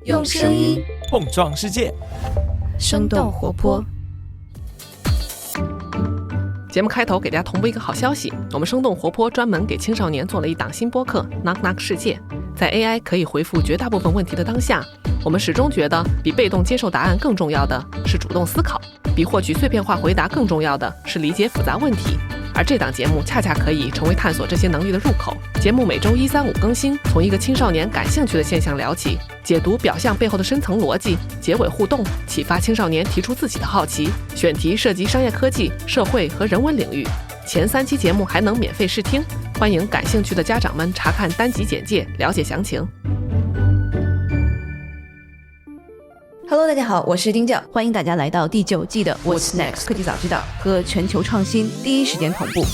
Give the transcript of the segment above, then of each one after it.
用声音碰撞世界，生动活泼。节目开头给大家同步一个好消息，我们生动活泼专门给青少年做了一档新播客 Knock Knock 世界。在 AI 可以回复绝大部分问题的当下，我们始终觉得比被动接受答案更重要的是主动思考，比获取碎片化回答更重要的是理解复杂问题。而这档节目恰恰可以成为探索这些能力的入口。节目每周1、3、5更新，从一个青少年感兴趣的现象聊起，解读表象背后的深层逻辑，结尾互动，启发青少年提出自己的好奇。选题涉及商业科技、社会和人文领域。前3期节目还能免费试听，欢迎感兴趣的家长们查看单集简介，了解详情。Hello， 大家好，我是丁教，欢迎大家来到第9季的 What's Next 科技早知道，和全球创新第一时间同步。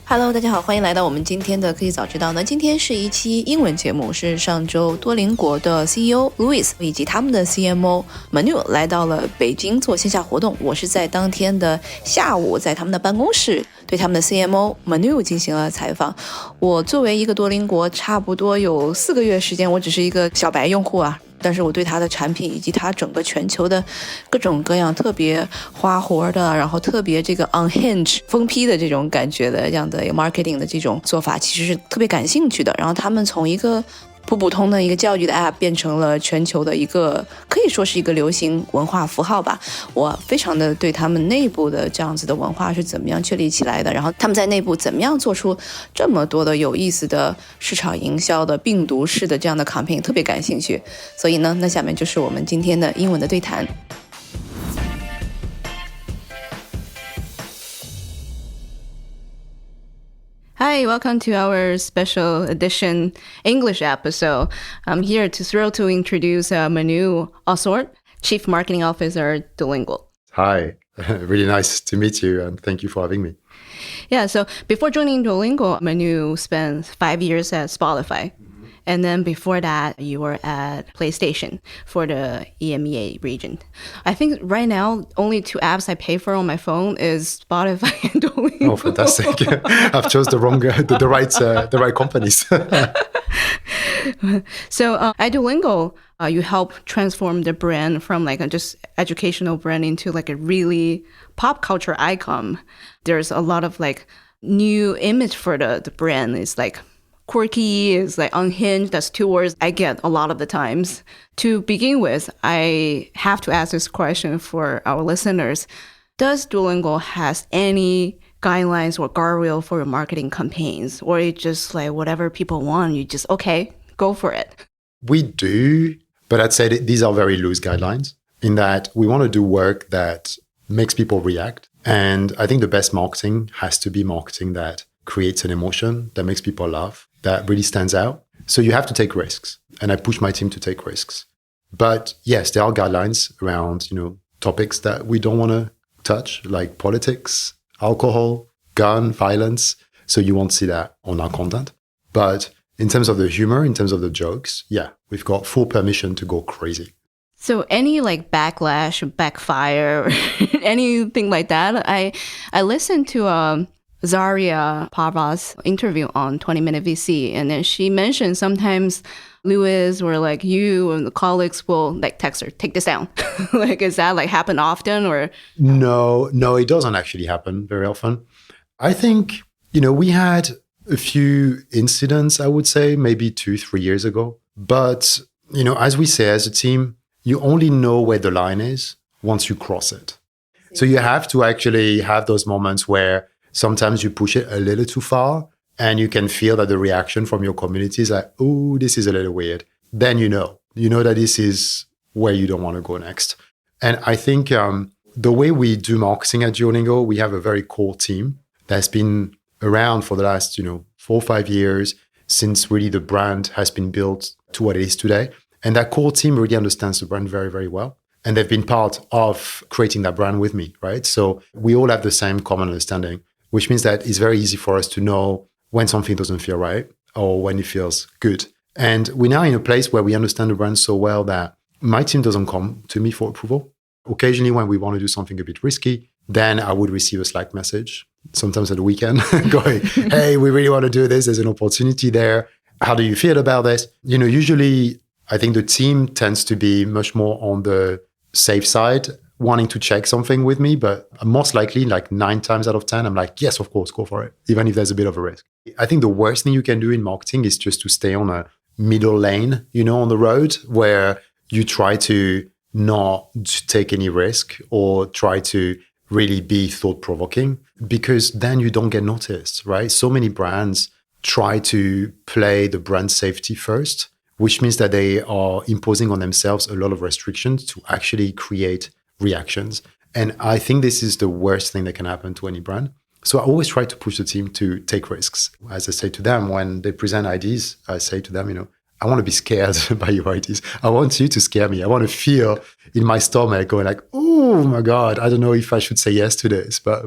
Hello， 大家好，欢迎来到我们今天的科技早知道呢。今天是一期英文节目，是上周多邻国的 CEO Louis 以及他们的 CMO Manu 来到了北京做线下活动。我是在当天的下午在他们的办公室对他们的 CMO Manu 进行了采访。我作为一个多邻国差不多有4个月时间，我只是一个小白用户啊，但是我对它的产品以及它整个全球的各种各样特别花活的，然后特别这个 unhinged 疯批的这种感觉的这样的 marketing 的这种做法其实是特别感兴趣的。然后他们从一个普通的一个教育的 app 变成了全球的一个可以说是一个流行文化符号吧。我非常的对他们内部的这样子的文化是怎么样确立起来的，然后他们在内部怎么样做出这么多的有意思的市场营销的病毒式的这样的 campaign 特别感兴趣。所以呢，那下面就是我们今天的英文的对谈。Hi, welcome to our special edition English episode. I'm here thrilled to introduce Manu Orssaud, Chief Marketing Officer at Duolingo. Hi, really nice to meet you and thank you for having me. Yeah, so before joining Duolingo, Manu spent 5 years at Spotify. And then before that, you were at PlayStation for the EMEA region. I think right now, only 2 apps I pay for on my phone is Spotify and Duolingo. Oh, fantastic. I've chose the right companies. So at Duolingo, you help transform the brand from like a just educational brand into like a really pop culture icon. There's a lot of like new image for the brand. It's like quirky, is like unhinged. That's 2 words I get a lot of the times. To begin with, I have to ask this question for our listeners. Does Duolingo has any guidelines or guardrail for your marketing campaigns? Or it's just like whatever people want, you just, okay, go for it? We do, but I'd say that these are very loose guidelines in that we want to do work that makes people react. And I think the best marketing has to be marketing that creates an emotion, that makes people laugh, that really stands out. So you have to take risks. And I push my team to take risks. But yes, there are guidelines around, topics that we don't want to touch, like politics, alcohol, gun, violence. So you won't see that on our content. But in terms of the humor, in terms of the jokes, yeah, we've got full permission to go crazy. So any like backlash, backfire, anything like that? I listened to Zaria Pava's interview on 20-Minute VC, and then she mentioned sometimes Louis or like you and the colleagues will like text her, take this down. Like, is that like happen often or? No, it doesn't actually happen very often. I think, we had a few incidents, I would say, maybe 2-3 years ago. But, as we say as a team, you only know where the line is once you cross it. So you have to actually have those moments where sometimes you push it a little too far and you can feel that the reaction from your community is like, oh, this is a little weird. Then you know that this is where you don't want to go next. And I think the way we do marketing at Duolingo, we have a very core team that's been around for the last, 4 or 5 years since really the brand has been built to what it is today. And that core team really understands the brand very, very well. And they've been part of creating that brand with me, right? So we all have the same common understanding, which means that it's very easy for us to know when something doesn't feel right or when it feels good. And we're now in a place where we understand the brand so well that my team doesn't come to me for approval. Occasionally, when we want to do something a bit risky, then I would receive a Slack message, sometimes at the weekend, going, hey, we really want to do this. There's an opportunity there. How do you feel about this? Usually I think the team tends to be much more on the safe side, wanting to check something with me, but most likely like 9 times out of 10, I'm like, yes, of course, go for it, even if there's a bit of a risk. I think the worst thing you can do in marketing is just to stay on a middle lane, on the road where you try to not take any risk or try to really be thought-provoking, because then you don't get noticed, right? So many brands try to play the brand safety first, which means that they are imposing on themselves a lot of restrictions to actually create reactions. And I think this is the worst thing that can happen to any brand. So I always try to push the team to take risks. As I say to them, when they present ideas, I say to them, I want to be scared by your ideas. I want you to scare me. I want to feel in my stomach going like, oh my God, I don't know if I should say yes to this, but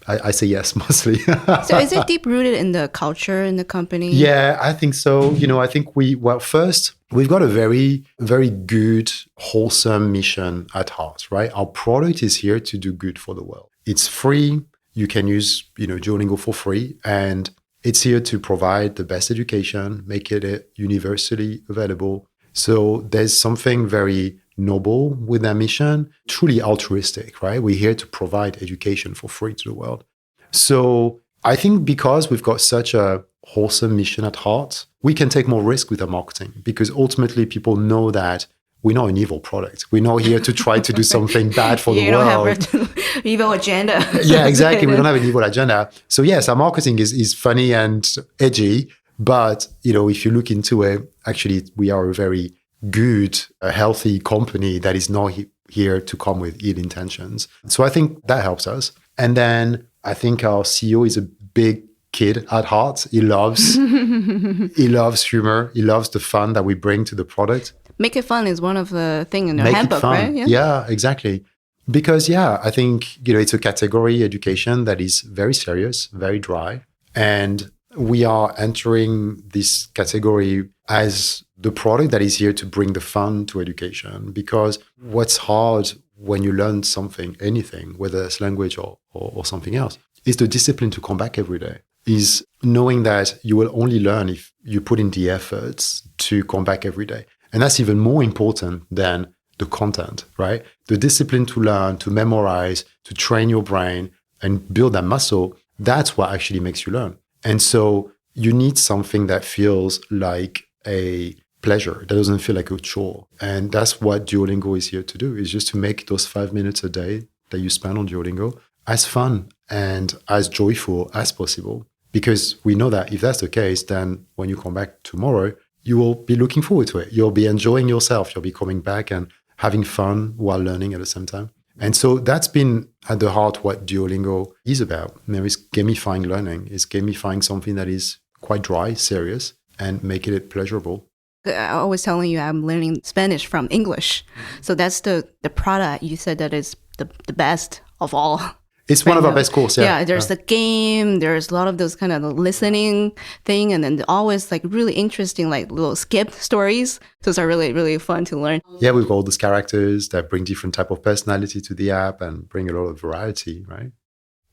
I say yes mostly. So is it deep rooted in the culture in the company? Yeah, I think so. I think first, we've got a very, very good, wholesome mission at heart, right? Our product is here to do good for the world. It's free. You can use, Duolingo for free. And it's here to provide the best education, make it universally available. So there's something very noble with that mission, truly altruistic, right? We're here to provide education for free to the world. So I think because we've got such a wholesome mission at heart, we can take more risk with our marketing, because ultimately people know that we're not an evil product. We're not here to try to do something bad for the world. You don't have an evil agenda. Yeah, exactly. We don't have an evil agenda. So yes, our marketing is funny and edgy, but if you look into it, actually we are a very good, healthy company that is not here to come with ill intentions. So I think that helps us. And then I think our CEO is a big kid at heart. He loves humor. He loves the fun that we bring to the product. Make it fun is one of the things in your handbook, right? Yeah, exactly. Because, I think, it's a category education that is very serious, very dry. And we are entering this category as the product that is here to bring the fun to education. Because what's hard when you learn something, anything, whether it's language or something else, is the discipline to come back every day. Is knowing that you will only learn if you put in the efforts to come back every day. And that's even more important than the content, right? The discipline to learn, to memorize, to train your brain and build that muscle, that's what actually makes you learn. And so you need something that feels like a pleasure, that doesn't feel like a chore. And that's what Duolingo is here to do, is just to make those 5 minutes a day that you spend on Duolingo as fun and as joyful as possible. Because we know that if that's the case, then when you come back tomorrow, you will be looking forward to it. You'll be enjoying yourself. You'll be coming back and having fun while learning at the same time. And so that's been at the heart what Duolingo is about. It's gamifying learning. It's gamifying something that is quite dry, serious, and making it pleasurable. I'm always telling you I'm learning Spanish from English. So that's the product you said that is the best of all. It's one of our best courses. Yeah, there's the game, there's a lot of those kind of listening thing, and then always like really interesting like little skip stories. Those are really, really fun to learn. Yeah, we've got all those characters that bring different type of personality to the app and bring a lot of variety, right?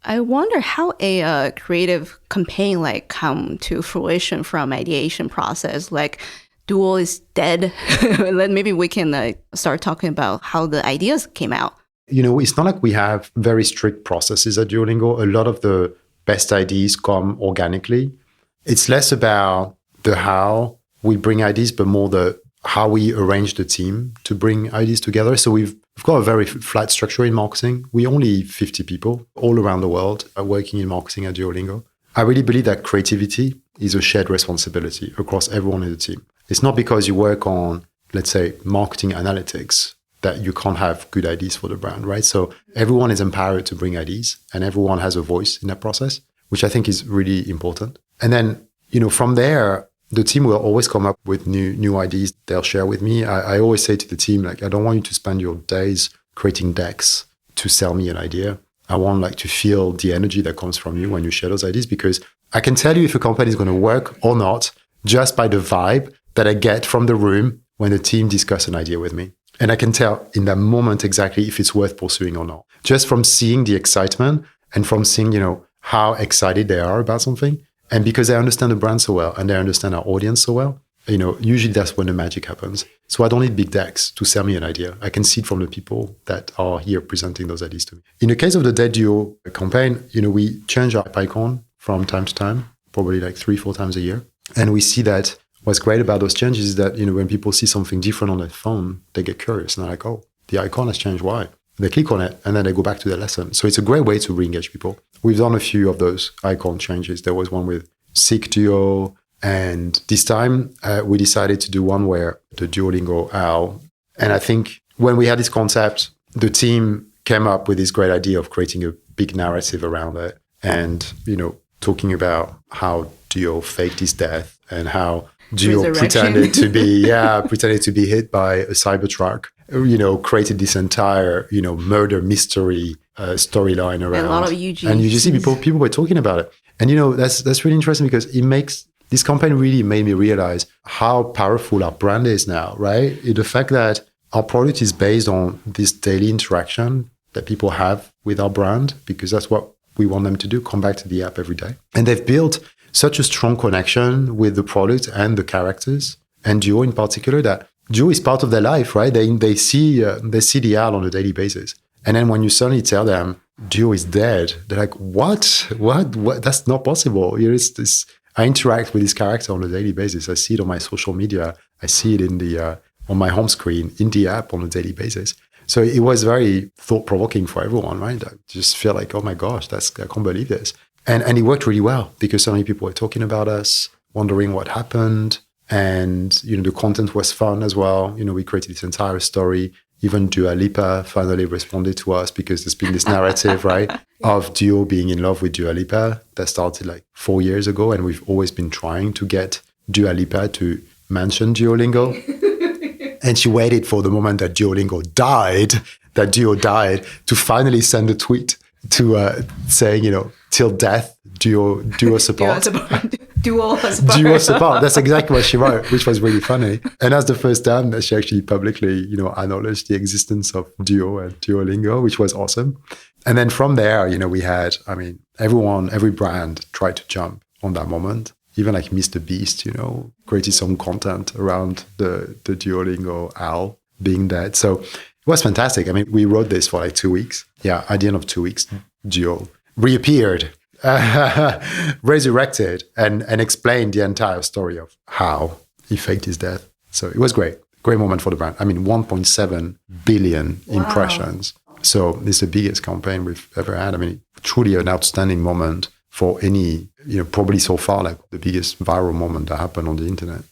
I wonder how a creative campaign like come to fruition from ideation process. Like Duo is dead. Maybe we can start talking about how the ideas came out. It's not like we have very strict processes at Duolingo. A lot of the best ideas come organically. It's less about the how we bring ideas, but more the how we arrange the team to bring ideas together. So we've got a very flat structure in marketing. We only 50 people all around the world are working in marketing at Duolingo. I really believe that creativity is a shared responsibility across everyone in the team. It's not because you work on, let's say, marketing analytics that you can't have good ideas for the brand, right? So everyone is empowered to bring ideas and everyone has a voice in that process, which I think is really important. And then, from there, the team will always come up with new ideas they'll share with me. I always say to the team, like, I don't want you to spend your days creating decks to sell me an idea. I want to feel the energy that comes from you when you share those ideas, because I can tell you if a company is going to work or not just by the vibe that I get from the room when the team discuss an idea with me. And I can tell in that moment exactly if it's worth pursuing or not. Just from seeing the excitement and from seeing, how excited they are about something. And because they understand the brand so well and they understand our audience so well, usually that's when the magic happens. So I don't need big decks to sell me an idea. I can see it from the people that are here presenting those ideas to me. In the case of the Dead Duo campaign, we change our icon from time to time, probably like 3-4 times a year. And we see that what's great about those changes is that, when people see something different on their phone, they get curious and they're like, oh, the icon has changed. Why? They click on it and then they go back to their lesson. So it's a great way to re-engage people. We've done a few of those icon changes. There was one with Sick Duo. And this time we decided to do one where the Duolingo owl. And I think when we had this concept, the team came up with this great idea of creating a big narrative around it and, talking about how Duo faked his death and how Duo pretended to be hit by a Cybertruck, created this entire, murder mystery storyline around. And a lot of UGs. And you just see people were talking about it. And, that's really interesting because this campaign really made me realize how powerful our brand is now, right? The fact that our product is based on this daily interaction that people have with our brand, because that's what we want them to do, come back to the app every day. And they've built such a strong connection with the product and the characters, and Duo in particular, that Duo is part of their life, right? They see the owl on a daily basis. And then when you suddenly tell them Duo is dead, they're like, what? That's not possible. I interact with this character on a daily basis. I see it on my social media. I see it on my home screen, in the app on a daily basis. So it was very thought-provoking for everyone, right? I just feel like, oh my gosh, I can't believe this. And it worked really well because so many people were talking about us, wondering what happened. And, the content was fun as well. We created this entire story. Even Dua Lipa finally responded to us because there's been this narrative, right, of Duo being in love with Dua Lipa that started like 4 years ago. And we've always been trying to get Dua Lipa to mention Duolingo. And she waited for the moment that Duo died, to finally send a tweet to saying, till death, Duo support. Duo support. That's exactly what she wrote, which was really funny. And that's the first time that she actually publicly, acknowledged the existence of Duo and Duolingo, which was awesome. And then from there, we had, every brand tried to jump on that moment. Even like Mr. Beast, created some content around the Duolingo owl being dead. So it was fantastic. We wrote this for like 2 weeks. Yeah, at the end of 2 weeks, Duo reappeared, resurrected, and explained the entire story of how he faked his death. So it was great. Great moment for the brand. 1.7 billion impressions. So it's the biggest campaign we've ever had. Truly an outstanding moment for any, probably so far, like the biggest viral moment that happened on the internet.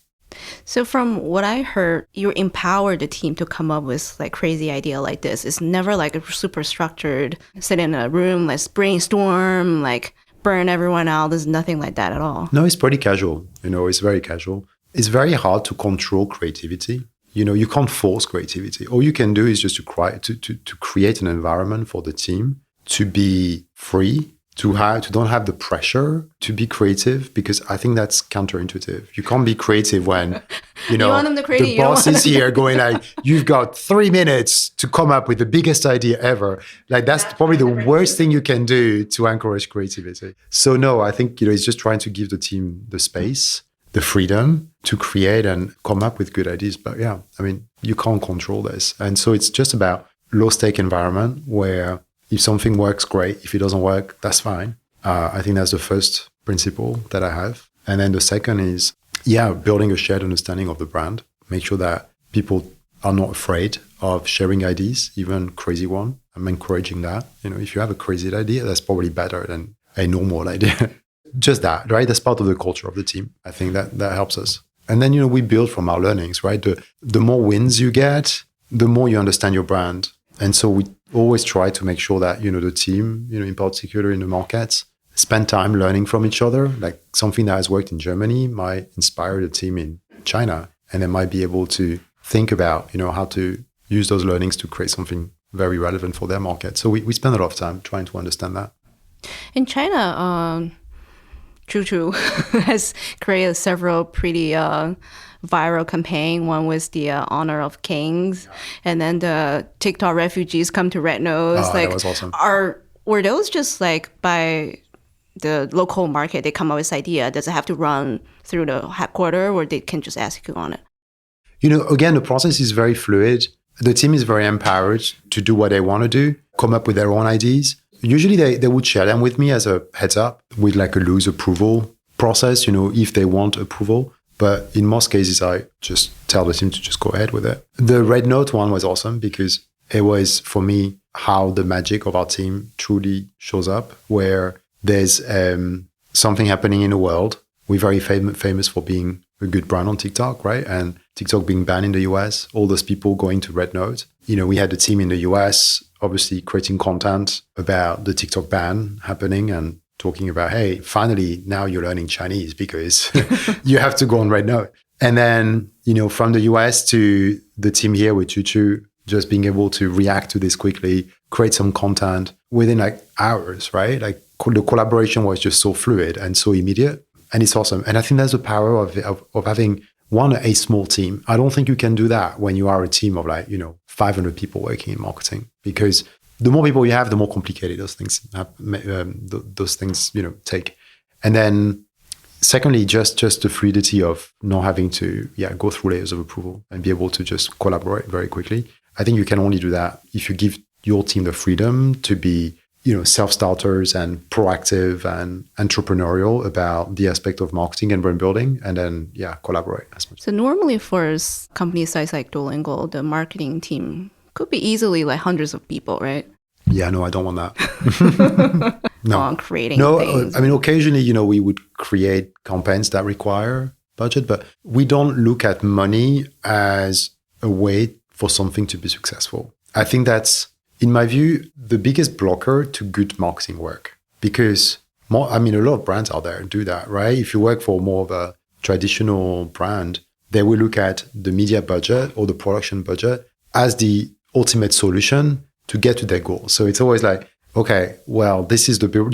So from what I heard, you empowered the team to come up with like crazy idea like this. It's never like a super structured, sit in a room, let's brainstorm, like burn everyone out. There's nothing like that at all. No, it's pretty casual. It's very casual. It's very hard to control creativity. You can't force creativity. All you can do is just to create an environment for the team to be free, to don't have the pressure to be creative, because I think that's counterintuitive. You can't be creative when, you want them to create the boss is here going like, you've got 3 minutes to come up with the biggest idea ever. Like that's probably the worst thing you can do to encourage creativity. So no, I think, it's just trying to give the team the space, the freedom to create and come up with good ideas. But yeah, you can't control this. And so it's just about low-stake environment where if something works, great. If it doesn't work, that's fine. I think that's the first principle that I have. And then the second is, building a shared understanding of the brand. Make sure that people are not afraid of sharing ideas, even crazy one. I'm encouraging that. If you have a crazy idea, that's probably better than a normal idea. Just that, right? That's part of the culture of the team. I think that helps us. And then, we build from our learnings, right? The more wins you get, the more you understand your brand. And so we always try to make sure that, the team, in particular in the markets, spend time learning from each other. Like something that has worked in Germany might inspire the team in China, and they might be able to think about, how to use those learnings to create something very relevant for their market. So we spend a lot of time trying to understand that. In China, Choo has created several pretty viral campaign. One was the Honor of Kings, and then the TikTok refugees come to Red Nose. That was awesome. Were those just like by the local market, they come up with this idea, does it have to run through the headquarters or they can just execute on it? Again, the process is very fluid. The team is very empowered to do what they want to do, come up with their own ideas. Usually they would share them with me as a heads up with like a loose approval process, if they want approval. But in most cases, I just tell the team to just go ahead with it. The Red Note one was awesome because it was, for me, how the magic of our team truly shows up, where there's something happening in the world. We're very famous for being a good brand on TikTok, right? And TikTok being banned in the US, all those people going to Red Note. We had a team in the US, obviously creating content about the TikTok ban happening and talking about, hey, finally, now you're learning Chinese because you have to go on Red Note. And then, from the US to the team here with Chuchu, just being able to react to this quickly, create some content within like hours, right? Like the collaboration was just so fluid and so immediate. And it's awesome. And I think that's the power of having a small team. I don't think you can do that when you are a team of 500 people working in marketing, because the more people you have, the more complicated those things take. And then secondly, just the fluidity of not having to go through layers of approval and be able to just collaborate very quickly. I think you can only do that if you give your team the freedom to be self-starters and proactive and entrepreneurial about the aspect of marketing and brand building, and then collaborate as much. So normally for company size like Duolingo, the marketing team could be easily like hundreds of people, right? Yeah, no, I don't want that. No. On creating things. I mean, occasionally, we would create campaigns that require budget, but we don't look at money as a way for something to be successful. I think that's, in my view, the biggest blocker to good marketing work, because a lot of brands out there do that, right? If you work for more of a traditional brand, they will look at the media budget or the production budget as the ultimate solution to get to their goal. So it's always like, okay, well, this is the brief,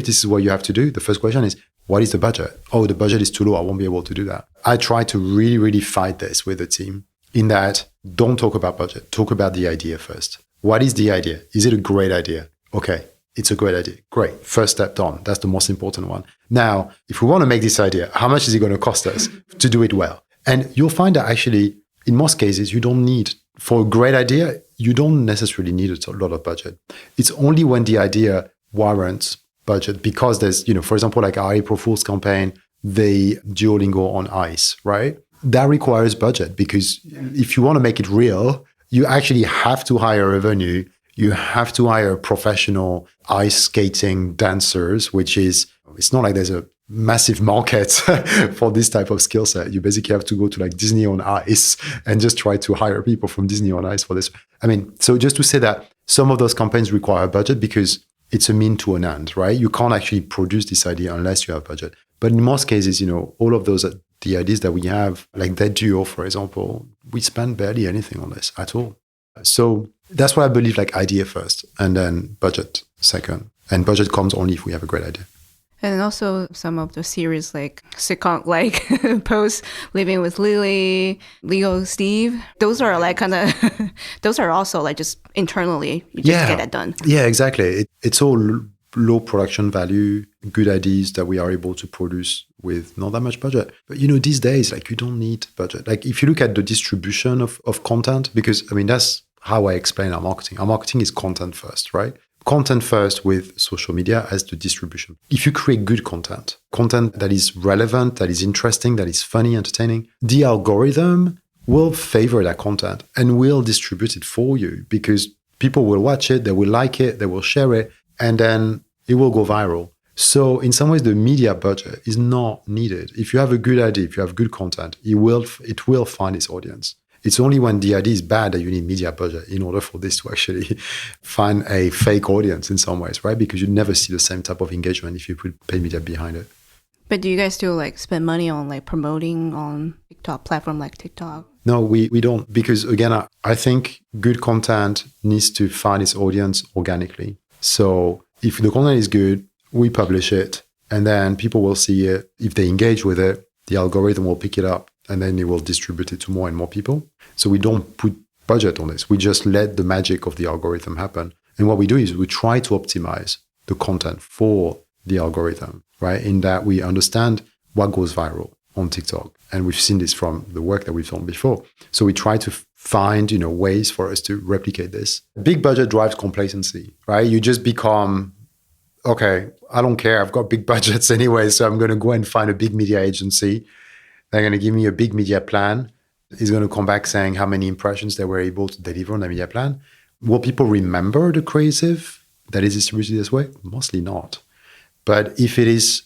this is what you have to do. The first question is, what is the budget? Oh, the budget is too low, I won't be able to do that. I try to really, really fight this with the team in that, don't talk about budget, talk about the idea first. What is the idea? Is it a great idea? Okay, it's a great idea. Great, first step done. That's the most important one. Now, if we want to make this idea, how much is it going to cost us to do it well? And you'll find that actually, in most cases, you don't need, for a great idea, you don't necessarily need a lot of budget. It's only when the idea warrants budget, because there's, for example, like our April Fool's campaign, the Duolingo on ice, right? That requires budget, because if you want to make it real, you actually have to hire a venue. You have to hire professional ice skating dancers, which is, it's not like there's a massive market for this type of skill set. You basically have to go to like Disney on Ice and just try to hire people from Disney on Ice for this. So just to say that some of those campaigns require budget because it's a mean to an end, right? You can't actually produce this idea unless you have budget. But in most cases, all of those, the ideas that we have, like that duo, for example, we spend barely anything on this at all. So that's why I believe, like, idea first and then budget second. And budget comes only if we have a great idea. And also some of the series like sitcom, like Post, Living with Lily, Leo Steve, those are like kind of, those are also like just internally, you just get that done. Yeah, exactly. It's all low production value, good ideas that we are able to produce with not that much budget. But these days, like, you don't need budget. Like, if you look at the distribution of content, because that's how I explain our marketing. Our marketing is content first, right? Content first with social media as the distribution. If you create good content that is relevant, that is interesting, that is funny, entertaining, the algorithm will favor that content and will distribute it for you, because people will watch it, they will like it, they will share it, and then it will go viral. So in some ways, the media budget is not needed. If you have a good idea, if you have good content, it will find its audience. It's only when the idea is bad that you need media budget in order for this to actually find a fake audience in some ways, right? Because you never see the same type of engagement if you put paid media behind it. But do you guys still like spend money on like promoting on TikTok, platform like TikTok? No, we don't, because again, I think good content needs to find its audience organically. So if the content is good, we publish it, and then people will see it. If they engage with it, the algorithm will pick it up, and then it will distribute it to more and more people. So we don't put budget on this. We just let the magic of the algorithm happen. And what we do is we try to optimize the content for the algorithm, right? In that we understand what goes viral on TikTok. And we've seen this from the work that we've done before. So we try to find, ways for us to replicate this. Big budget drives complacency, right? You just become, okay, I don't care. I've got big budgets anyway. So I'm going to go and find a big media agency. They're going to give me a big media plan. It's going to come back saying how many impressions they were able to deliver on the media plan. Will people remember the creative that is distributed this way? Mostly not. But if it is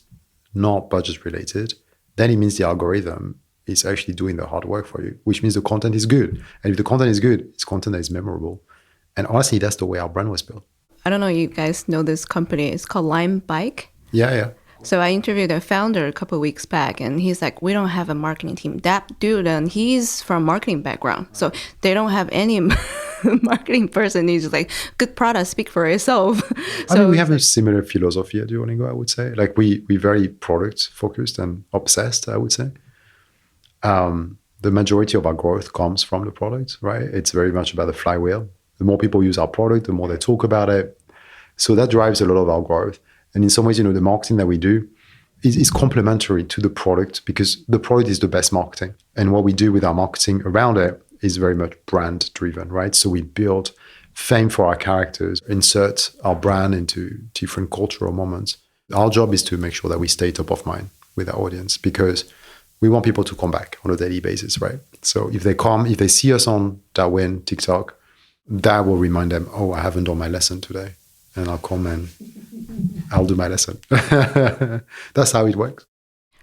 not budget related, then it means the algorithm is actually doing the hard work for you, which means the content is good. And if the content is good, it's content that is memorable. And honestly, that's the way our brand was built. I don't know if you guys know this company. It's called Lime Bike. Yeah. So I interviewed a founder a couple of weeks back, and he's like, we don't have a marketing team. That dude, and he's from marketing background. So they don't have any marketing person. He's just like, good product, speak for itself. I mean, we have a similar philosophy at Duolingo, I would say. Like we're very product focused and obsessed, I would say. The majority of our growth comes from the product, right? It's very much about the flywheel. The more people use our product, the more they talk about it. So that drives a lot of our growth. And in some ways, the marketing that we do is complementary to the product because the product is the best marketing. And what we do with our marketing around it is very much brand driven, right? So we build fame for our characters, insert our brand into different cultural moments. Our job is to make sure that we stay top of mind with our audience because we want people to come back on a daily basis, right? So if they see us on Darwin, TikTok, that will remind them, oh, I haven't done my lesson today. And I'll come and I'll do my lesson. That's how it works.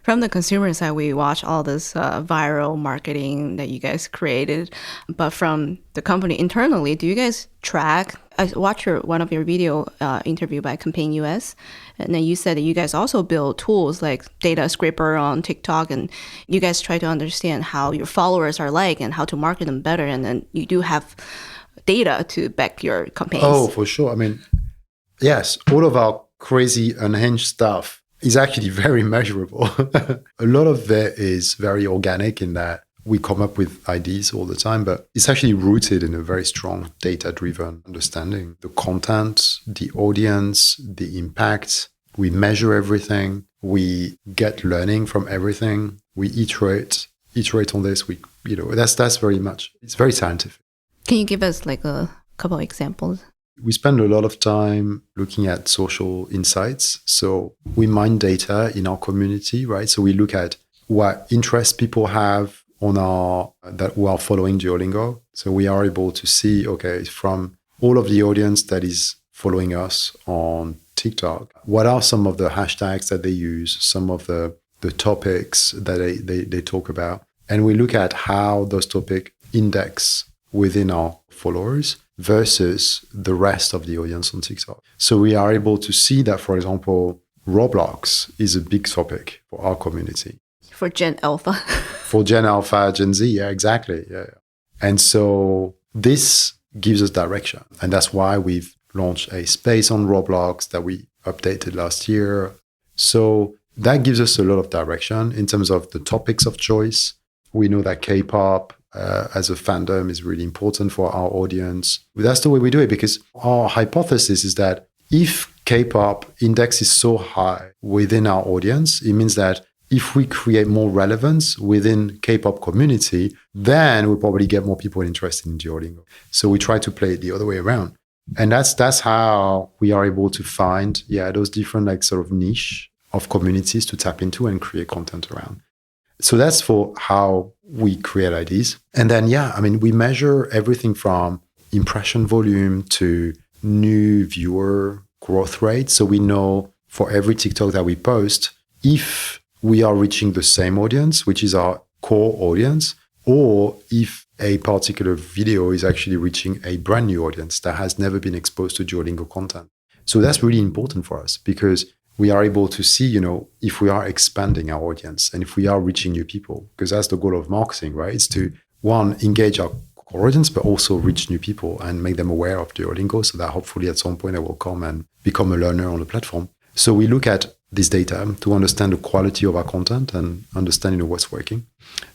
From the consumer side, we watch all this viral marketing that you guys created. But from the company internally, do you guys track? I watched one of your video interview by Campaign US. And then you said that you guys also build tools like data scraper on TikTok. And you guys try to understand how your followers are like and how to market them better. And then you do have data to back your campaigns. Oh, for sure. I mean, yes, all of our crazy unhinged stuff is actually very measurable. A lot of it is very organic in that we come up with ideas all the time, but it's actually rooted in a very strong data-driven understanding. The content, the audience, the impact, we measure everything. We get learning from everything. We iterate on this. That's very much, it's very scientific. Can you give us like a couple of examples? We spend a lot of time looking at social insights. So we mine data in our community, right? So we look at what interests people have who are following Duolingo. So we are able to see, okay, from all of the audience that is following us on TikTok, what are some of the hashtags that they use, some of the topics that they talk about. And we look at how those topics index within our followers versus the rest of the audience on TikTok. So we are able to see that, for example, Roblox is a big topic for our community. For Gen Alpha. For Gen Alpha, Gen Z, yeah, exactly. Yeah. And so this gives us direction. And that's why we've launched a space on Roblox that we updated last year. So that gives us a lot of direction in terms of the topics of choice. We know that K-pop, as a fandom is really important for our audience. That's the way we do it because our hypothesis is that if K-pop index is so high within our audience, it means that if we create more relevance within K-pop community, then we'll probably get more people interested in Duolingo. So we try to play it the other way around. And that's how we are able to find, those different sort of niche of communities to tap into and create content around. So that's for how we create ideas. And then, we measure everything from impression volume to new viewer growth rate. So we know for every TikTok that we post, if we are reaching the same audience, which is our core audience, or if a particular video is actually reaching a brand new audience that has never been exposed to Duolingo content. So that's really important for us because we are able to see, if we are expanding our audience and if we are reaching new people, because that's the goal of marketing, right? It's to, one, engage our core audience, but also reach new people and make them aware of Duolingo so that hopefully at some point they will come and become a learner on the platform. So we look at this data to understand the quality of our content and understand, what's working.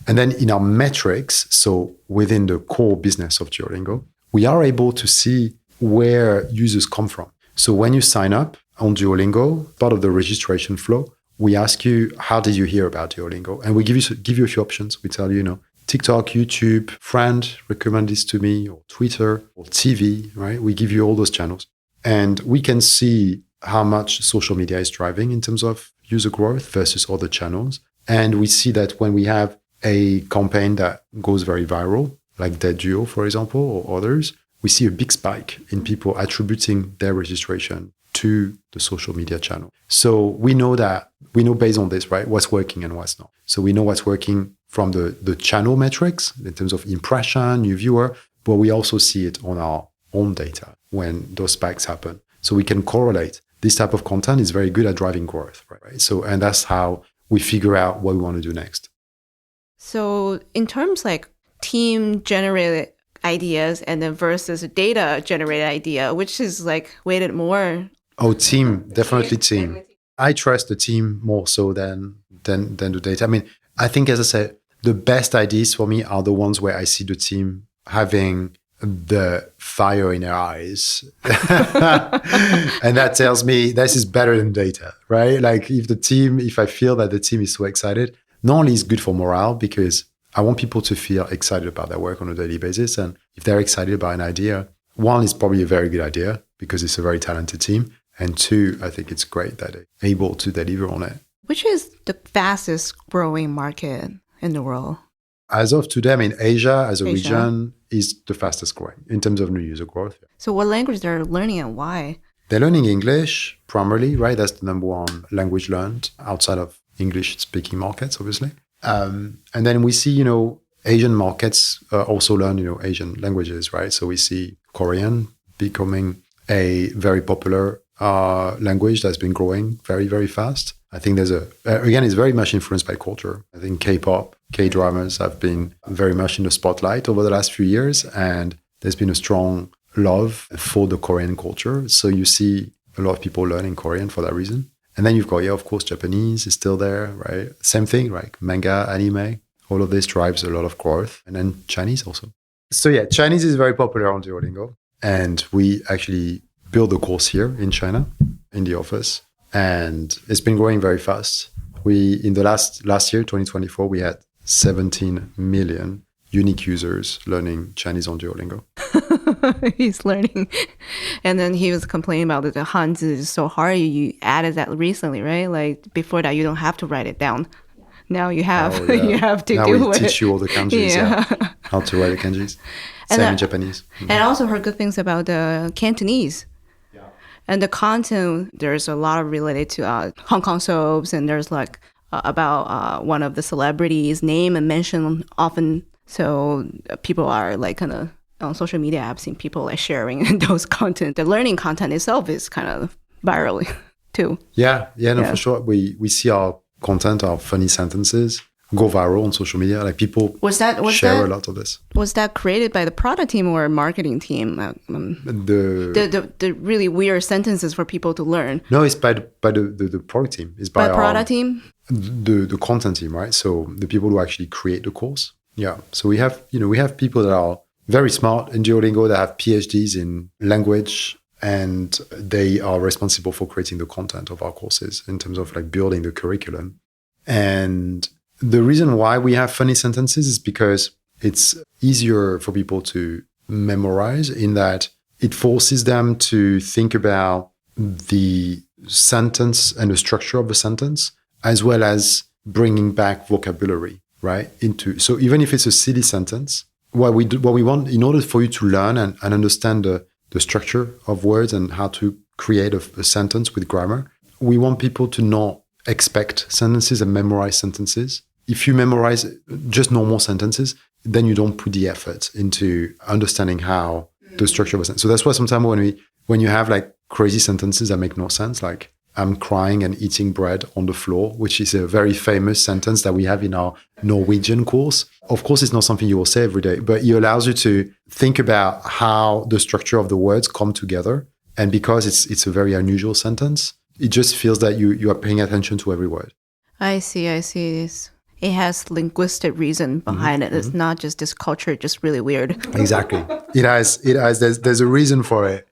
And then in our metrics, so within the core business of Duolingo, we are able to see where users come from. So when you sign up, on Duolingo, part of the registration flow, we ask you, how did you hear about Duolingo? And we give you a few options. We tell you, TikTok, YouTube, friend recommend this to me, or Twitter, or TV, right? We give you all those channels. And we can see how much social media is driving in terms of user growth versus other channels. And we see that when we have a campaign that goes very viral, like Dead Duo, for example, or others, we see a big spike in people attributing their registration to the social media channel. So we know based on this, right, what's working and what's not. So we know what's working from the channel metrics in terms of impression, new viewer, but we also see it on our own data when those spikes happen. So we can correlate. This type of content is very good at driving growth, right? So, and that's how we figure out what we want to do next. So in terms like team generated ideas and then versus data generated idea, which is like weighted more? Oh, team, definitely team. I trust the team more so than the data. I mean, I think, as I said, the best ideas for me are the ones where I see the team having the fire in their eyes. And that tells me this is better than data, right? Like if I feel that the team is so excited, not only is good for morale, because I want people to feel excited about their work on a daily basis. And if they're excited about an idea, one, is probably a very good idea because it's a very talented team. And two, I think it's great that they're able to deliver on it. Which is the fastest growing market in the world? As of today, I mean, Asia as a region is the fastest growing in terms of new user growth. So what language they're learning and why? They're learning English primarily, right? That's the number one language learned outside of English-speaking markets, obviously. And then we see, Asian markets also learn, Asian languages, right? So we see Korean becoming a very popular language that's been growing very, very fast. I think again, it's very much influenced by culture. I think K-pop, K-dramas have been very much in the spotlight over the last few years, and there's been a strong love for the Korean culture. So you see a lot of people learning Korean for that reason. And then you've got, of course, Japanese is still there, right? Same thing, right? Manga, anime, all of this drives a lot of growth. And then Chinese also. So yeah, Chinese is very popular on Duolingo. And we actually build a course here in China, in the office. And it's been growing very fast. In the last year, 2024, we had 17 million unique users learning Chinese on Duolingo. He's learning. And then he was complaining about that the Hanzi is so hard. You added that recently, right? Like before that, you don't have to write it down. Now you have, you have to now do it. Now we teach you all the kanjis, how to write the kanjis. Same in Japanese. And I also heard good things about the Cantonese. Yeah. And the content, there's a lot of related to Hong Kong soaps, and there's like about one of the celebrities' name and mention often. So people are like kind of on social media, I've seen people like sharing those content. The learning content itself is kind of viral too. Yeah, for sure. We see our content, our funny sentences go viral on social media. Like people share a lot of this. Was that created by the product team or marketing team? The really weird sentences for people to learn. No, it's by the product team. It's by the product team? The content team, right? So the people who actually create the course. Yeah. So we have people that are very smart in Duolingo that have PhDs in language, and they are responsible for creating the content of our courses in terms of like building the curriculum. And the reason why we have funny sentences is because it's easier for people to memorize, in that it forces them to think about the sentence and the structure of the sentence, as well as bringing back vocabulary, right? So even if it's a silly sentence, what we want, in order for you to learn and understand the structure of words and how to create a sentence with grammar, we want people to not expect sentences and memorize sentences. If you memorize just normal sentences, then you don't put the effort into understanding how the structure of a sentence. So that's why sometimes when you have like crazy sentences that make no sense, like I'm crying and eating bread on the floor, which is a very famous sentence that we have in our Norwegian course. Of course, it's not something you will say every day, but it allows you to think about how the structure of the words come together. And because it's a very unusual sentence, it just feels that you are paying attention to every word. I see. It has linguistic reason behind it. It's not just this culture, just really weird. Exactly. There's a reason for it.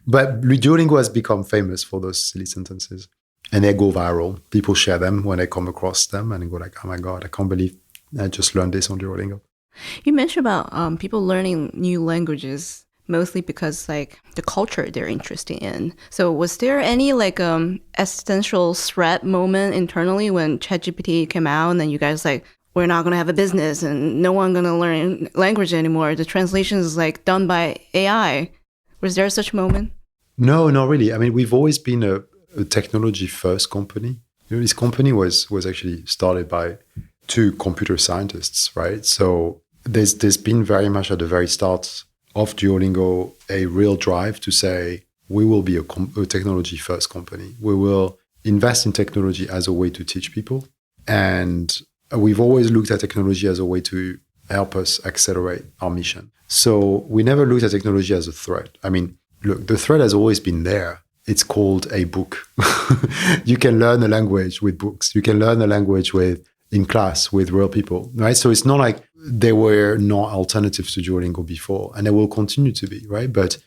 But Duolingo has become famous for those silly sentences. And they go viral. People share them when they come across them and they go like, oh my God, I can't believe I just learned this on Duolingo. You mentioned about people learning new languages mostly because like the culture they're interested in. So was there any like existential threat moment internally when ChatGPT came out and then you guys like, we're not going to have a business and no one going to learn language anymore. The translation is like done by AI. Was there such a moment? No, not really. I mean, we've always been a technology first company. You know, this company was actually started by two computer scientists, right? So there's been very much at the very start of Duolingo a real drive to say we will be a technology first company. We will invest in technology as a way to teach people. And we've always looked at technology as a way to help us accelerate our mission. So we never looked at technology as a threat. I mean, look, the threat has always been there. It's called a book. You can learn a language with books. You can learn a language in class with real people, right? So it's not like there were no alternatives to Duolingo before, and there will continue to be, right? But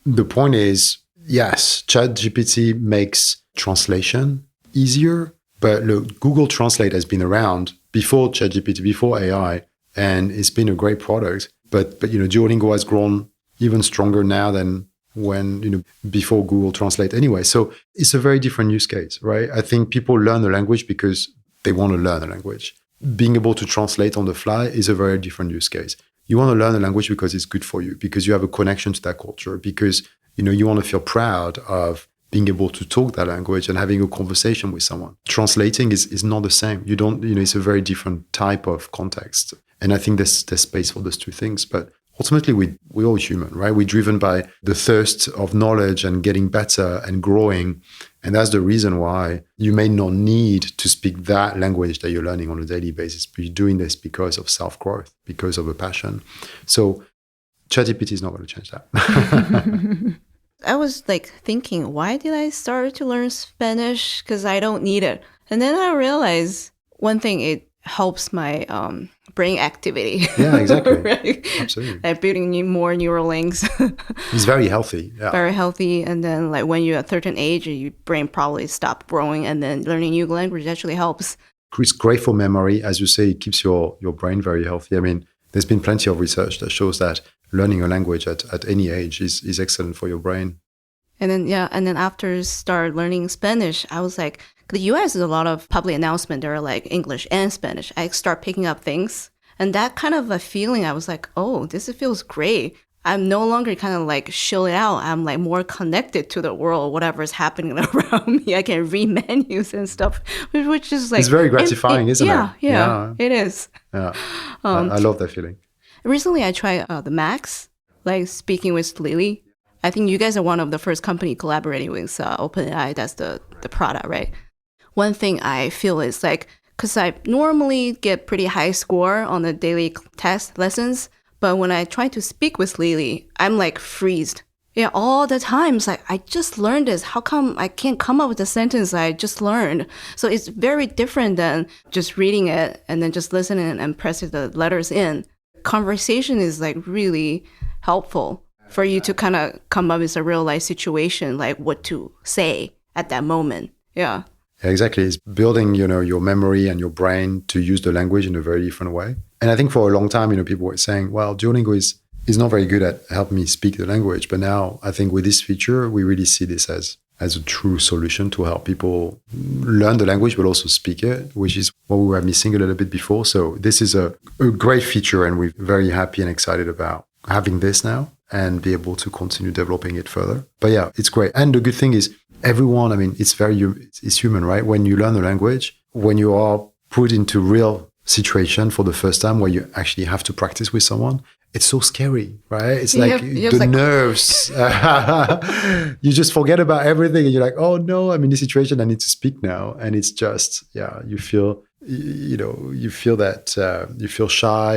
the point is, yes, ChatGPT makes translation easier, but look, Google Translate has been around before ChatGPT, before AI, and it's been a great product. But you know, Duolingo has grown even stronger now than when, you know, before Google Translate anyway. So it's a very different use case, right? I think people learn the language because they want to learn a language. Being able to translate on the fly is a very different use case. You want to learn a language because it's good for you, because you have a connection to that culture, because, you know, you want to feel proud of being able to talk that language and having a conversation with someone. Translating is not the same. You don't, you know, it's a very different type of context. And I think there's space for those two things. But ultimately, we're all human, right? We're driven by the thirst of knowledge and getting better and growing. And that's the reason why you may not need to speak that language that you're learning on a daily basis, but you're doing this because of self-growth, because of a passion. So ChatGPT is not going to change that. I was like thinking, why did I start to learn Spanish? Because I don't need it. And then I realized one thing, it helps my brain activity. Yeah, exactly. Right? Absolutely. Like building more neural links. It's very healthy. Yeah. Very healthy. And then like when you're at a certain age, your brain probably stopped growing, and then learning new language actually helps. It's great for memory. As you say, it keeps your brain very healthy. I mean, there's been plenty of research that shows that learning a language at any age is excellent for your brain. And then after start learning Spanish, I was like, the US is a lot of public announcement. There are like English and Spanish. I start picking up things. And that kind of a feeling, I was like, oh, this feels great. I'm no longer kind of like chilling out. I'm like more connected to the world, whatever is happening around me. I can read menus and stuff, which is like... It's very gratifying, isn't it? Yeah, it is. Yeah, I love that feeling. Recently, I tried the Max, like speaking with Lily. I think you guys are one of the first company collaborating with OpenAI. That's the product, right? One thing I feel is like, because I normally get pretty high score on the daily test lessons, but when I try to speak with Lily, I'm like freezed. Yeah, all the time. It's like, I just learned this. How come I can't come up with the sentence I just learned? So it's very different than just reading it and then just listening and pressing the letters in. Conversation is like really helpful for you to kind of come up with a real life situation, like what to say at that moment. Yeah. Yeah, exactly. It's building, you know, your memory and your brain to use the language in a very different way. And I think for a long time, you know, people were saying, well, Duolingo is not very good at helping me speak the language. But now I think with this feature, we really see this as a true solution to help people learn the language, but also speak it, which is what we were missing a little bit before. So this is a great feature, and we're very happy and excited about having this now and be able to continue developing it further. But yeah, it's great. And the good thing is, everyone, I mean, it's human, right? When you learn a language, when you are put into real situation for the first time where you actually have to practice with someone, it's so scary, right? It's like the nerves. You just forget about everything and you're like, oh no, I'm in this situation, I need to speak now. And it's just, yeah, you feel that, you feel shy,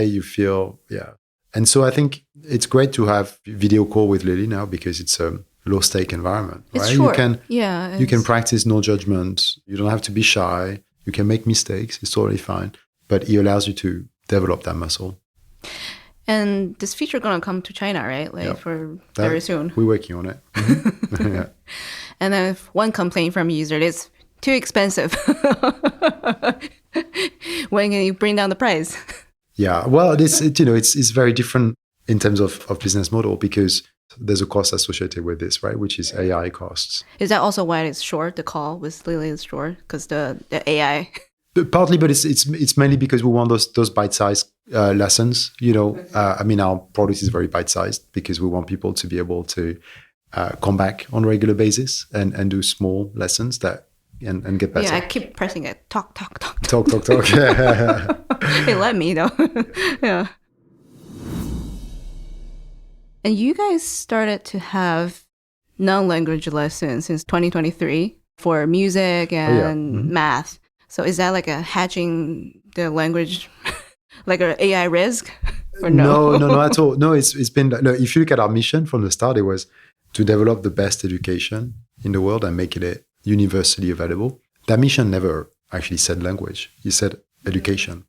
yeah. And so I think it's great to have video call with Lily now because it's a low-stake environment, right? It's short. You can practice no judgment. You don't have to be shy. You can make mistakes. It's totally fine. But it allows you to develop that muscle. And this feature going to come to China, right? Like for very soon. We're working on it. Yeah. And then if one complaint from a user is too expensive. When can you bring down the price? Yeah, well, it's very different in terms of business model because there's a cost associated with this, right? Which is AI costs. Is that also why it's short? The call with Lily is short because the AI. Partly, but it's mainly because we want those bite-sized lessons. Our product is very bite-sized because we want people to be able to come back on a regular basis and do small lessons and get better. Yeah, I keep pressing it. Talk. Talk. It let me though. Yeah. And you guys started to have non-language lessons since 2023 for music and math. So is that like a hatching the language, like an AI risk? Or no? No, not at all. No, it's been, no, if you look at our mission from the start, it was to develop the best education in the world and make it universally available. That mission never actually said language. It said education.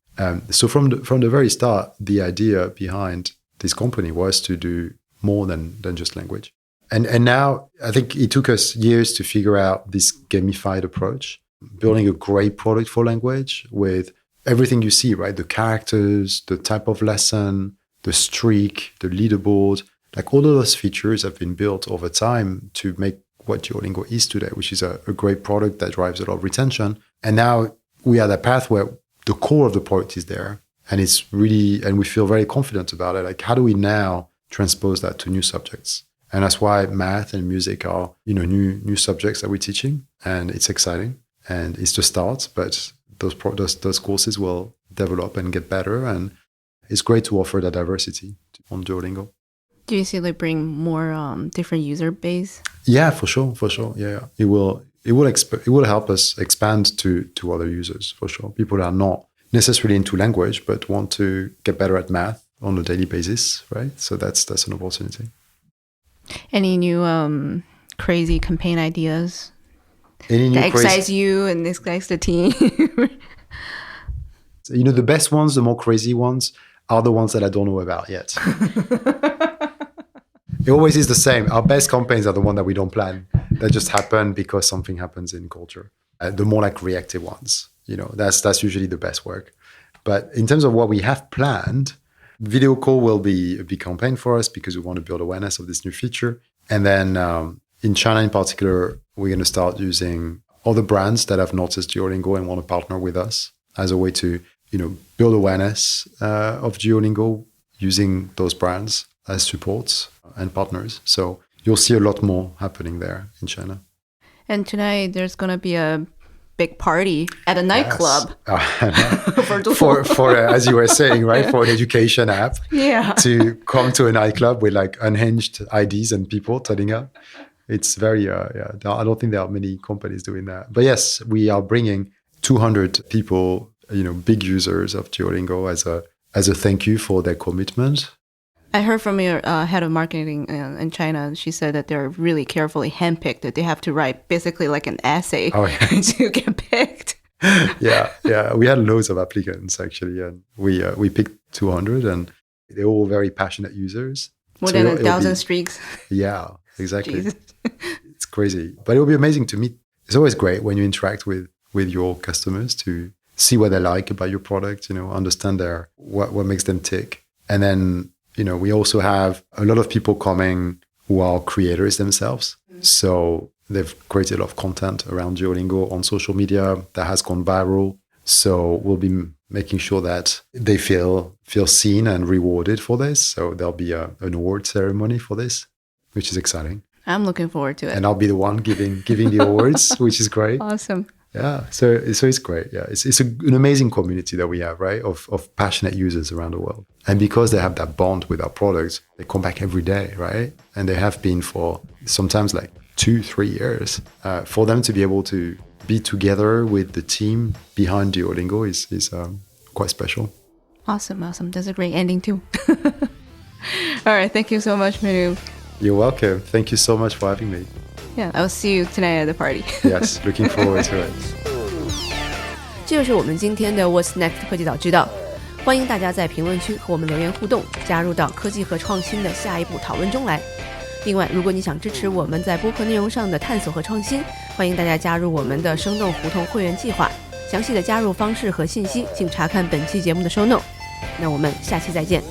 So from the very start, the idea behind this company was to do more than just language. And now I think it took us years to figure out this gamified approach, building a great product for language with everything you see, right? The characters, the type of lesson, the streak, the leaderboard, like all of those features have been built over time to make what Duolingo is today, which is a great product that drives a lot of retention. And now we are at a path where the core of the product is there. And it's really, and we feel very confident about it. Like, how do we now transpose that to new subjects? And that's why math and music are, new subjects that we're teaching. And it's exciting. And it's the start, but those courses will develop and get better. And it's great to offer that diversity on Duolingo. Do you see like bring more different user base? Yeah, for sure. Yeah. It will help us expand to other users, for sure. People that are not necessarily into language, but want to get better at math on a daily basis, right? So that's an opportunity. Any new crazy campaign ideas? Any new that excites you and excites the team? The best ones, the more crazy ones, are the ones that I don't know about yet. It always is the same. Our best campaigns are the ones that we don't plan. That just happen because something happens in culture. The more like reactive ones, that's usually the best work. But in terms of what we have planned, video call will be a big campaign for us because we want to build awareness of this new feature. And then in China in particular, we're going to start using other brands that have noticed Duolingo and want to partner with us as a way to, build awareness of Duolingo using those brands as supports and partners. So you'll see a lot more happening there in China. And tonight there's going to be a big party at a nightclub. Yes. for as you were saying, right? For an education app. Yeah. To come to a nightclub with like unhinged IDs and people turning up. It's very, I don't think there are many companies doing that. But yes, we are bringing 200 people, big users of Duolingo as a thank you for their commitment. I heard from your head of marketing in China. She said that they're really carefully handpicked, that they have to write basically like an essay to get picked. Yeah. We had loads of applicants actually, and we picked 200, and they're all very passionate users. More than 1,000 streaks. Yeah, exactly. It's crazy, but it will be amazing to meet. It's always great when you interact with your customers to see what they like about your product. Understand what makes them tick, and then. We also have a lot of people coming who are creators themselves. So they've created a lot of content around Duolingo on social media that has gone viral. So we'll be making sure that they feel seen and rewarded for this. So there'll be an award ceremony for this, which is exciting. I'm looking forward to it. And I'll be the one giving the awards, which is great. Awesome. Yeah, so it's great. Yeah, it's an amazing community that we have, right? Of passionate users around the world, and because they have that bond with our products, they come back every day, right? And they have been for sometimes like 2-3 years. For them to be able to be together with the team behind Duolingo is quite special. Awesome. That's a great ending too. All right, thank you so much, Manu. You're welcome. Thank you so much for having me. Yeah, I'll see you tonight at the party. Yes, looking forward to it. 这就是我们今天的 What's Next 科技早知道。欢迎大家在评论区和我们留言互动，加入到科技和创新的下一步讨论中来。另外，如果你想支持我们在播客内容上的探索和创新，欢迎大家加入我们的生动胡同会员计划。详细的加入方式和信息，请查看本期节目的 show note。那我们下期再见。